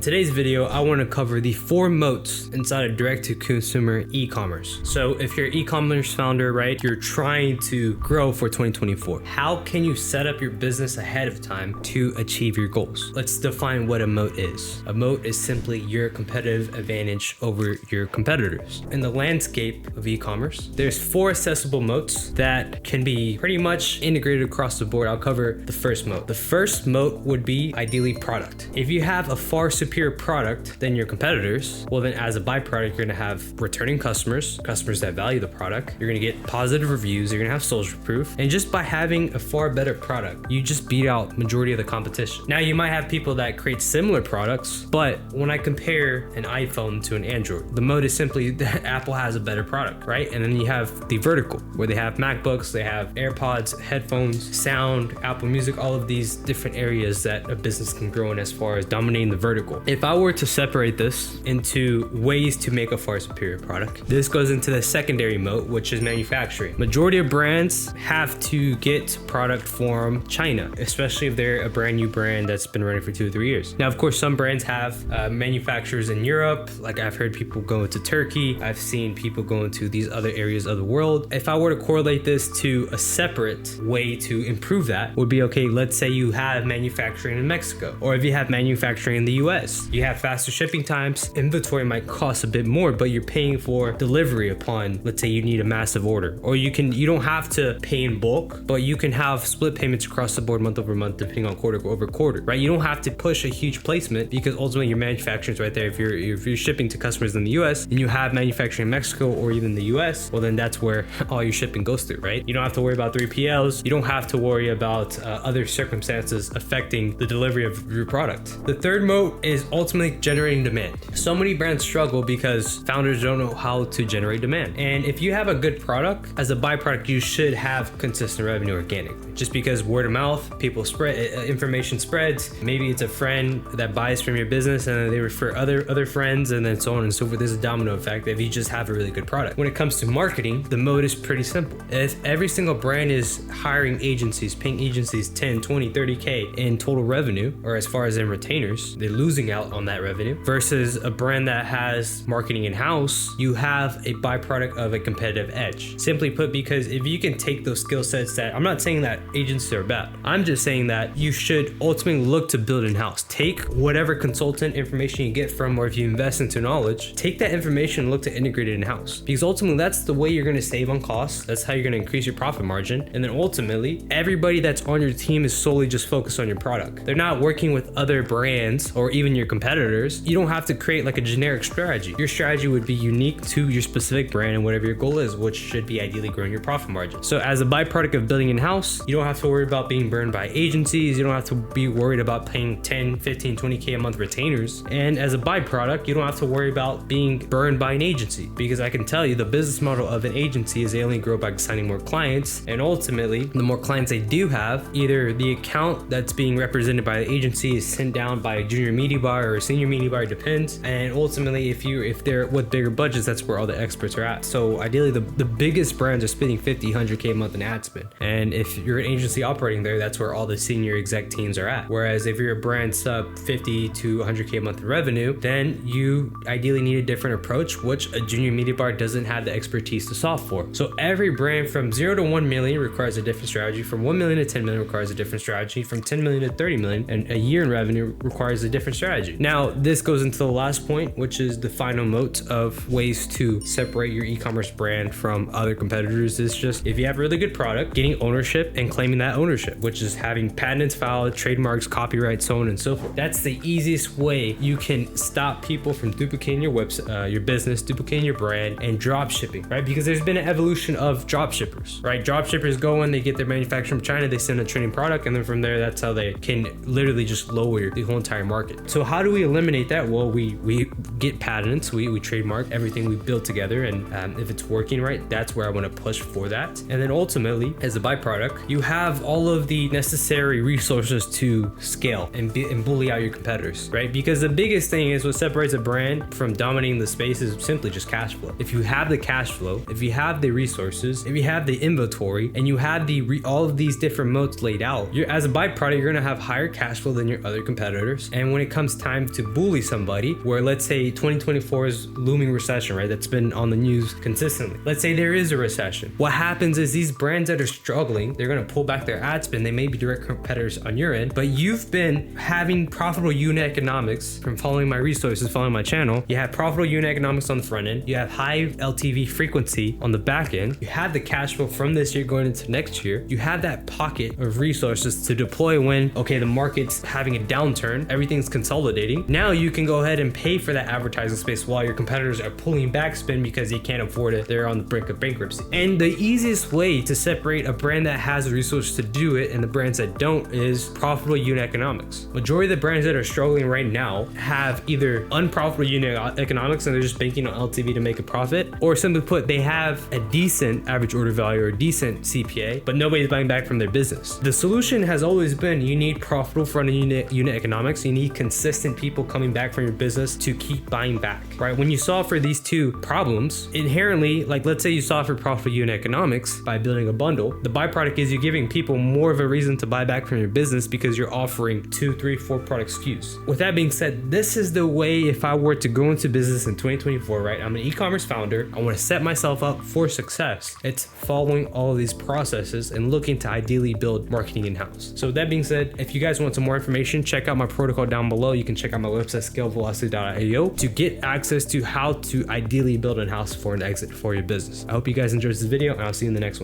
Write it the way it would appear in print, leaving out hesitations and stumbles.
today's video, I want to cover the 4 moats inside of direct-to-consumer e-commerce. So if you're an e-commerce founder, right, you're trying to grow for 2024. How can you set up your business ahead of time to achieve your goals? Let's define what a moat is. A moat is simply your competitive advantage over your competitors. In the landscape of e-commerce, there's 4 accessible moats that can be pretty much integrated across the board. I'll cover the first moat. The first moat would be ideally product. If you have a far superior product than your competitors, well then as a byproduct, you're gonna have returning customers that value the product. You're gonna get positive reviews, you're gonna have social proof. And just by having a far better product, you just beat out majority of the competition. Now you might have people that create similar products, but when I compare an iPhone to an Android, the moat is simply that Apple has a better product, right? And then you have the vertical where they have MacBooks, they have AirPods, headphones, sound, Apple Music, all of these different areas that a business can grow in as far as dominating the vertical. If I were to separate this into ways to make a far superior product, this goes into the secondary moat, which is manufacturing. Majority of brands have to get product from China, especially if they're a brand new brand that's been running for 2 or 3 years. Now, of course, some brands have manufacturers in Europe. Like I've heard people go into Turkey. I've seen people go into these other areas of the world. If I were to correlate this to a separate way to improve that, would be, okay, let's say you have manufacturing in Mexico, or if you have manufacturing in the US, you have faster shipping times. Inventory might cost a bit more, but you're paying for delivery upon, let's say you need a massive order. Or you don't have to pay in bulk, but you can have split payments across the board month over month, depending on quarter over quarter, right? You don't have to push a huge placement because ultimately your manufacturing is right there. If you're shipping to customers in the US and you have manufacturing in Mexico or even the US, well then that's where all your shipping goes through, right? You don't have to worry about 3PLs. You don't have to worry about other circumstances affecting the delivery of your product. The third moat is ultimately generating demand. So many brands struggle because founders don't know how to generate demand. And if you have a good product, as a byproduct, you should have consistent revenue organically. Just because word of mouth, people spread, information spreads. Maybe it's a friend that buys from your business and then they refer other friends, and then so on and so forth. There's a domino effect if you just have a really good product. When it comes to marketing, the moat is pretty simple. If every single brand is hiring agencies, paying agencies 10, 20, 30K in total revenue, or as far as in retainers, they're losing out on that revenue, versus a brand that has marketing in-house, you have a byproduct of a competitive edge. Simply put, because if you can take those skill sets that, I'm not saying that agencies are bad, I'm just saying that you should ultimately look to build in-house. Take whatever consultant information you get from, or if you invest into knowledge, take that information and look to integrate it in-house, because ultimately that's the way you're going to save on costs. That's how you're going to increase your profit margin. And then ultimately everybody that's on your team is solely just focused on your product. They're not working with other brands or even your competitors. You don't have to create like a generic strategy. Your strategy would be unique to your specific brand and whatever your goal is, which should be ideally growing your profit margin. So as a byproduct of building in-house, you don't have to worry about being burned by agencies. You don't have to be worried about paying 10, 15, 20K a month retainers. And as a byproduct, you don't have to worry about being burned by an agency, because I can tell you the business model of an agency is they only grow by signing more clients. And ultimately, the more clients they do have, either the account that's being represented by the agency is sent down by a junior media buyer or a senior media buyer, depends. And ultimately, if they're with bigger budgets, that's where all the experts are at. So ideally, the biggest brands are spending 50, 100K a month in ad spend. And if you're an agency operating there, that's where all the senior exec teams are at. Whereas if you're a brand sub 50 to 100K a month in revenue, then you ideally need a different approach, which a junior media buyer doesn't have the expertise to solve for. So every brand from 0 to 1 million requires a different strategy. From 1 million to 10 million requires a different strategy. From 10 million to 30 million and a year in revenue requires a different strategy. Now, this goes into the last point, which is the final moat of ways to separate your e-commerce brand from other competitors. Is just, if you have a really good product, getting ownership and claiming that ownership, which is having patents filed, trademarks, copyright, so on and so forth. That's the easiest way you can stop people from duplicating your website, your business, duplicating your brand, and drop shipping, right? Because there's been an evolution of drop shippers, right? Drop shippers go in, they get their manufacturing from China, they send a trending product, and then from there, that's how they can literally just lower the whole entire market. So how do we eliminate that? Well, we we get patents, we trademark everything we build together, and if it's working right, that's where I want to push for that. And then ultimately, as a byproduct, you have all of the necessary resources to scale and bully out your competitors, right? Because the biggest thing is what separates a brand from dominating the space is simply just cash flow. If you have the cash flow, if you have the resources, if you have the inventory, and you have all of these different moats laid out, as a byproduct, you're gonna have higher cash flow than your other competitors. And when it comes time to bully somebody, where let's say 2024 is looming recession, right? That's been on the news consistently. Let's say there is a recession. What happens is these brands that are struggling, they're gonna pull back their ad spend. They may be direct competitors on your end, but you've been having profitable unit economics from following my resources, following my channel. You have profitable unit economics on the front end. You have high LTV frequency on the back end. You have the cash flow from this year going into next year. You have that pocket of resources to deploy when, okay, the market's having a downturn, everything's consolidating. Now you can go ahead and pay for that advertising space while your competitors are pulling back spend because they can't afford it. They're on the brink of bankruptcy. And the easiest way to separate a brand that has the resources to do it and the brands that don't is profitable unit economics. Majority of the brands that are struggling right now have either unprofitable unit economics and they're just banking on LTV to make a profit, or simply put, they have a decent average order value or a decent CPA, but nobody's buying back from their business. The solution has always been you need profitable front-end unit economics. You need consistent people coming back from your business to keep buying back, right? When you solve for these two problems, inherently, like let's say you solve for profitable unit economics by building a bundle, the byproduct is you're giving people more of a reason to buy back from your business because you're offering 2, 3, 4 product SKUs. With that being said, this is the way if I were to go into business in 2024, right? I'm an e-commerce founder. I want to set myself up for success. It's following all of these processes and looking to ideally build marketing in-house. So with that being said, if you guys want some more information, check out my protocol down below. You can check out my website, scalevelocity.io, to get access to how to ideally build in-house for an exit for your business. I hope you guys enjoyed this video, and I'll see you in the next one.